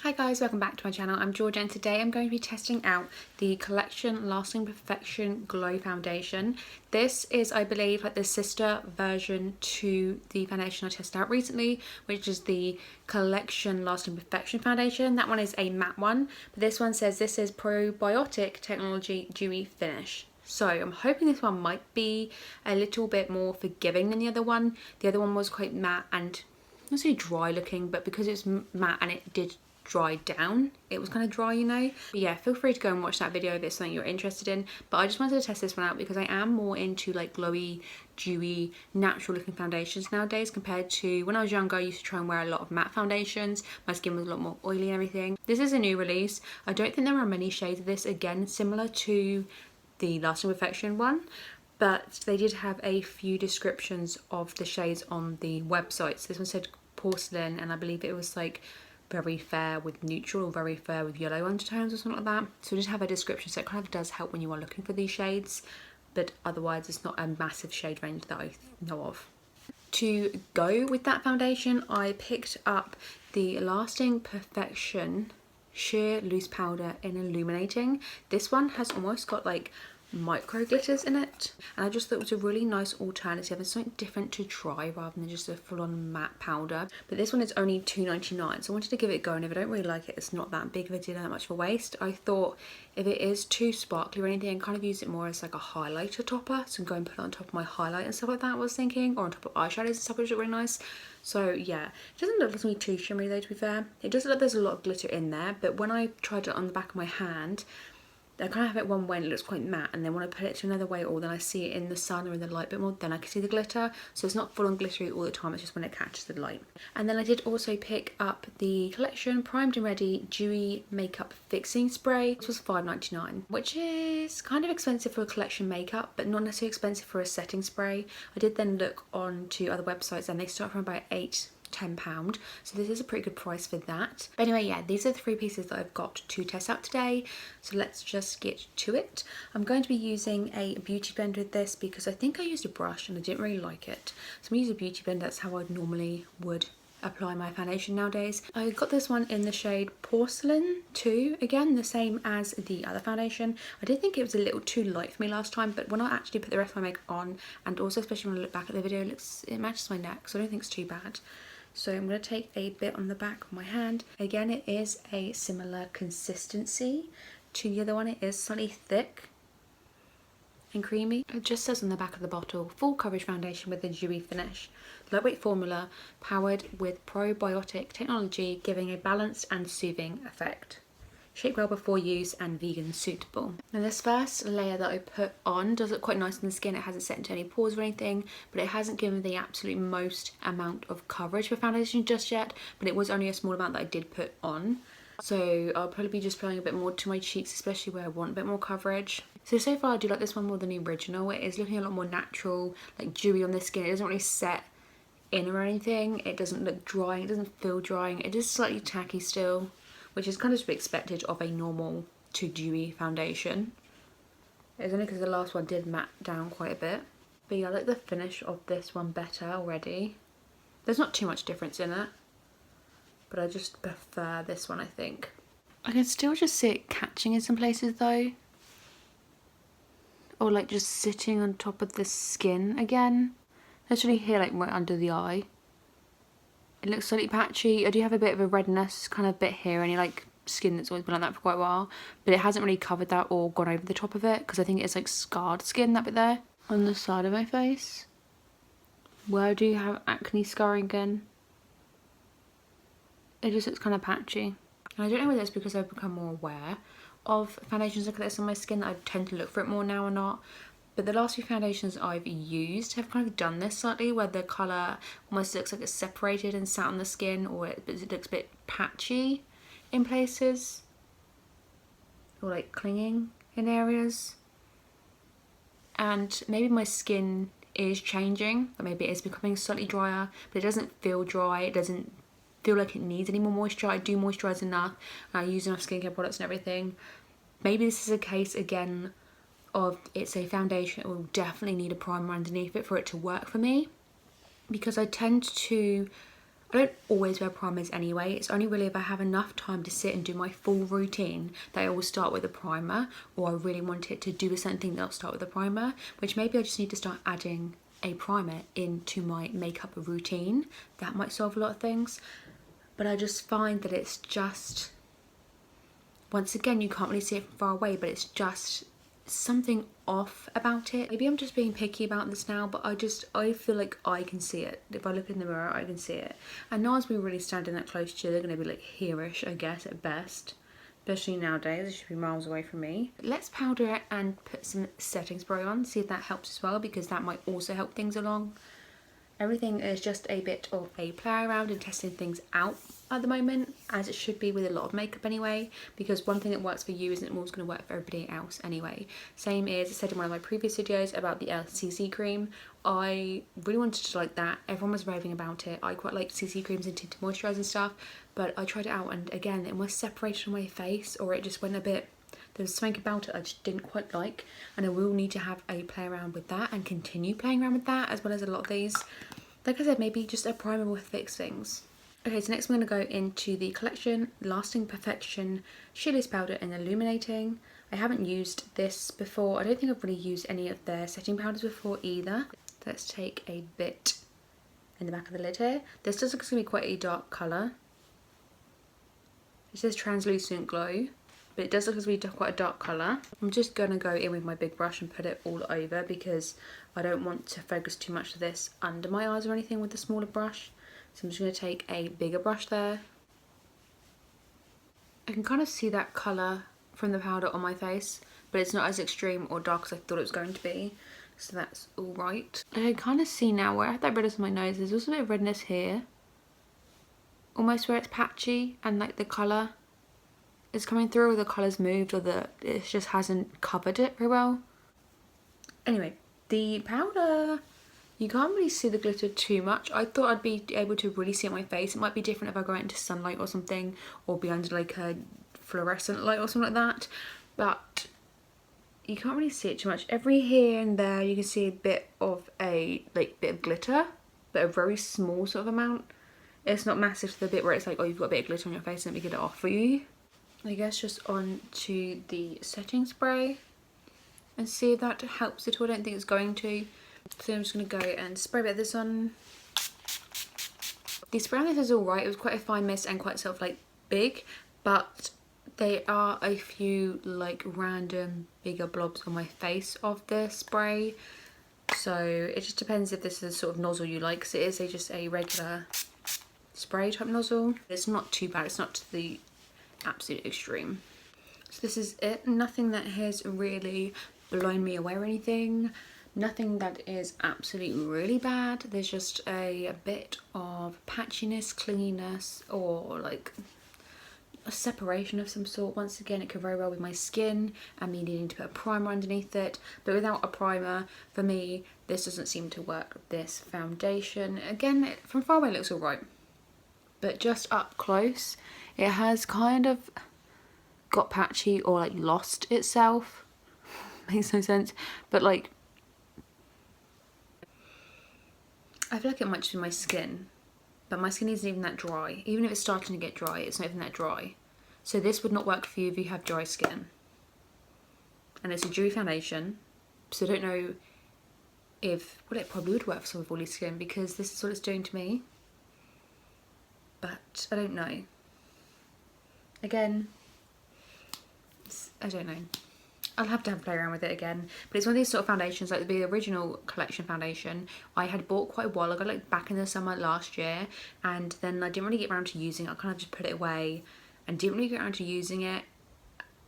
Hi guys, welcome back to my channel. I'm Georgia and today I'm going to be testing out the Collection Lasting Perfection Glow Foundation. This is, I believe, like the sister version to the foundation I tested out recently, which is the Collection Lasting Perfection Foundation. That one is a matte one, but this one says this is Probiotic Technology Dewy Finish. So I'm hoping this one might be a little bit more forgiving than the other one. The other one was quite matte and not say dry looking, but because it's matte and it did dry down, it was kind of dry, you know. But yeah, feel free to go and watch that video if it's something you're interested in, but I just wanted to test this one out because I am more into like glowy, dewy, natural looking foundations nowadays compared to when I was younger. I used to try and wear a lot of matte foundations. My skin was a lot more oily and everything. This is a new release. I don't think there are many shades of this, again similar to the Lasting Perfection one, but they did have a few descriptions of the shades on the website. So this one said Porcelain, and I believe it was like very fair with neutral or very fair with yellow undertones or something like that. So it did have a description, so it kind of does help when you are looking for these shades, but otherwise it's not a massive shade range that I know of. To go with that foundation, I picked up the Lasting Perfection Sheer Loose Powder in Illuminating. This one has almost got like micro glitters in it, and I just thought it was a really nice alternative and something different to try rather than just a full-on matte powder. But this one is only $2.99, so I wanted to give it a go, and if I don't really like it, it's not that big of a deal, that much of a waste. I thought if it is too sparkly or anything, I kind of use it more as like a highlighter topper, so go and put it on top of my highlight and stuff like that, I was thinking, or on top of eyeshadows and stuff, which look really nice. So yeah, it doesn't look like something too shimmery though, to be fair. It does look like there's a lot of glitter in there, but when I tried it on the back of my hand, I kind of have it one way and it looks quite matte, and then when I put it to another way, or then I see it in the sun or in the light a bit more, then I can see the glitter. So it's not full on glittery all the time, it's just when it catches the light. And then I did also pick up the Collection Primed and Ready Dewy Makeup Fixing Spray. This was $5.99, which is kind of expensive for a collection makeup, but not necessarily expensive for a setting spray. I did then look on to other websites and they start from about £10, so this is a pretty good price for that. But anyway, yeah, these are the three pieces that I've got to test out today, so let's just get to it. I'm going to be using a beauty blender with this because I think I used a brush and I didn't really like it, so I'm using a beauty blender. That's how I normally would apply my foundation nowadays. I got this one in the shade Porcelain 2, again the same as the other foundation. I did think it was a little too light for me last time, but when I actually put the rest of my makeup on, and also especially when I look back at the video, it matches my neck, so I don't think it's too bad. So I'm going to take a bit on the back of my hand. Again, it is a similar consistency to the other one. It is slightly thick and creamy. It just says on the back of the bottle, full coverage foundation with a dewy finish. Lightweight formula, powered with probiotic technology, giving a balanced and soothing effect. Shake well before use and vegan suitable. Now this first layer that I put on does look quite nice in the skin. It hasn't set into any pores or anything, but it hasn't given the absolute most amount of coverage for foundation just yet, but it was only a small amount that I did put on. So I'll probably be just applying a bit more to my cheeks, especially where I want a bit more coverage. So far I do like this one more than the original. It is looking a lot more natural, like dewy on the skin. It doesn't really set in or anything. It doesn't look drying, it doesn't feel drying. It is slightly tacky still, which is kind of to be expected of a normal to dewy foundation. It's only because the last one did matte down quite a bit. But yeah, I like the finish of this one better already. There's not too much difference in it, but I just prefer this one, I think. I can still just see it catching in some places though. Or like just sitting on top of the skin again. Literally here, like right under the eye. It looks slightly patchy. I do have a bit of a redness kind of bit here, and like skin that's always been like that for quite a while, but it hasn't really covered that or gone over the top of it because I think it's like scarred skin, that bit there. On the side of my face, where I do have acne scarring again, it just looks kind of patchy. And I don't know whether it's because I've become more aware of foundations like this on my skin that I tend to look for it more now or not. But the last few foundations I've used have kind of done this slightly, where the colour almost looks like it's separated and sat on the skin, or it looks a bit patchy in places, or like clinging in areas. And maybe my skin is changing, or maybe it is becoming slightly drier, but it doesn't feel dry, it doesn't feel like it needs any more moisture. I do moisturise enough, I use enough skincare products and everything. Maybe this is a case again of it's a foundation, it will definitely need a primer underneath it for it to work for me, because I tend to I don't always wear primers anyway. It's only really if I have enough time to sit and do my full routine that I will start with a primer, or I really want it to do a certain thing that I'll start with a primer, which maybe I just need to start adding a primer into my makeup routine. That might solve a lot of things. But I just find that it's just, once again, you can't really see it from far away, but it's just something off about it. Maybe I'm just being picky about this now, but I feel like I can see it. If I look in the mirror, I can see it. And no one's been really standing that close to you. They're going to be like here-ish, I guess, at best. Especially nowadays, it should be miles away from me. Let's powder it and put some setting spray on, see if that helps as well, because that might also help things along. Everything is just a bit of a play around and testing things out at the moment, as it should be with a lot of makeup anyway, because one thing that works for you isn't always going to work for everybody else anyway. Same as I said in one of my previous videos about the CC cream. I really wanted to like that. Everyone was raving about it. I quite like CC creams and tinted moisturisers and stuff, but I tried it out and again, it almost separated on my face, or it just went a bit, there was something about it I just didn't quite like, and I will need to have a play around with that and continue playing around with that, as well as a lot of these. Like I said, maybe just a primer will fix things. Okay, so next I'm going to go into the Collection Lasting Perfection Sheerless Powder and Illuminating. I haven't used this before. I don't think I've really used any of their setting powders before either. Let's take a bit in the back of the lid here. This does look like it's going to be quite a dark colour. It says Translucent Glow, but it does look as we do quite a dark colour. I'm just going to go in with my big brush and put it all over, because I don't want to focus too much of this under my eyes or anything with the smaller brush. So I'm just going to take a bigger brush there. I can kind of see that colour from the powder on my face, but it's not as extreme or dark as I thought it was going to be. So that's alright. I can kind of see now where I have that redness on my nose. There's also a bit of redness here. Almost where it's patchy and like the colour is coming through, or the colour's moved, or it just hasn't covered it very well. Anyway, the powder, you can't really see the glitter too much. I thought I'd be able to really see it on my face. It might be different if I go out into sunlight or something, or be under like a fluorescent light or something like that, but you can't really see it too much. Every here and there you can see a bit of bit of glitter, but a very small sort of amount. It's not massive to the bit where it's like, oh, you've got a bit of glitter on your face, let me get it off for you. I guess just on to the setting spray and see if that helps at all. I don't think it's going to. So I'm just going to go and spray a bit of this on. The spray on this is alright. It was quite a fine mist and quite sort of like big, but there are a few like random bigger blobs on my face of the spray. So it just depends if this is the sort of nozzle you like, because it is just a regular spray type nozzle. It's not too bad. It's not to the absolute extreme. So this is it. Nothing that has really blown me away or anything. Nothing that is absolutely really bad. There's just a bit of patchiness, clinginess, or like a separation of some sort. Once again, it could very well be my skin and me needing to put a primer underneath it, but without a primer, for me, this doesn't seem to work. This foundation, again, from far away it looks alright, but just up close, it has kind of got patchy or like lost itself. Makes no sense, but like, I feel like it might just be my skin, but my skin isn't even that dry. Even if it's starting to get dry, it's not even that dry. So this would not work for you if you have dry skin. And it's a dewy foundation, so I don't know if, well, it probably would work for some with oily skin, because this is what it's doing to me. But I don't know. Again, I don't know. I'll have to play around with it again. But it's one of these sort of foundations, like the original Collection foundation I had bought quite a while ago, like back in the summer last year, and then I didn't really get around to using it. I kind of just put it away and didn't really get around to using it,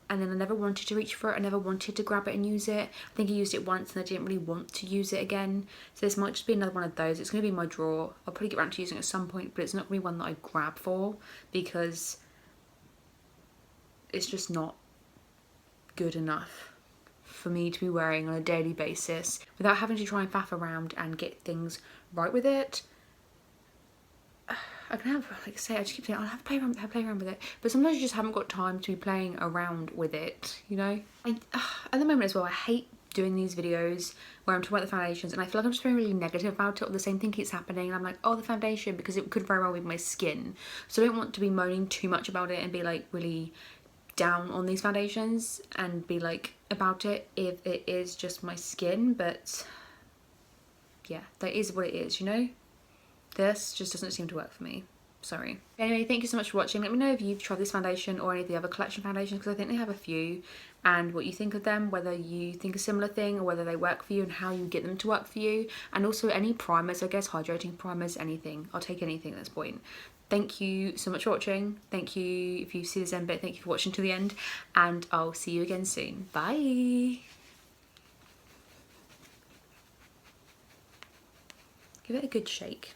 and then I never wanted to reach for it. I never wanted to grab it and use it. I think I used it once and I didn't really want to use it again. So this might just be another one of those. It's going to be in my drawer. I'll probably get around to using it at some point, but it's not going to be one that I grab for, because it's just not good enough for me to be wearing on a daily basis without having to try and faff around and get things right with it. I can have, like I say, I just keep saying I'll have play around with it, but sometimes you just haven't got time to be playing around with it, you know? At the moment as well, I hate doing these videos where I'm talking about the foundations and I feel like I'm just feeling really negative about it, or the same thing keeps happening and I'm like, oh, the foundation, because it could very well be my skin. So I don't want to be moaning too much about it and be like really down on these foundations and be like about it if it is just my skin. But yeah, that is what it is, you know? This just doesn't seem to work for me. Sorry. Anyway, thank you so much for watching. Let me know if you've tried this foundation or any of the other collection foundations, because I think they have a few, and what you think of them, whether you think a similar thing or whether they work for you and how you get them to work for you. And also any primers, I guess, hydrating primers, anything. I'll take anything at this point. Thank you so much for watching. Thank you if you see this end bit, thank you for watching to the end, and I'll see you again soon. Bye. Give it a good shake.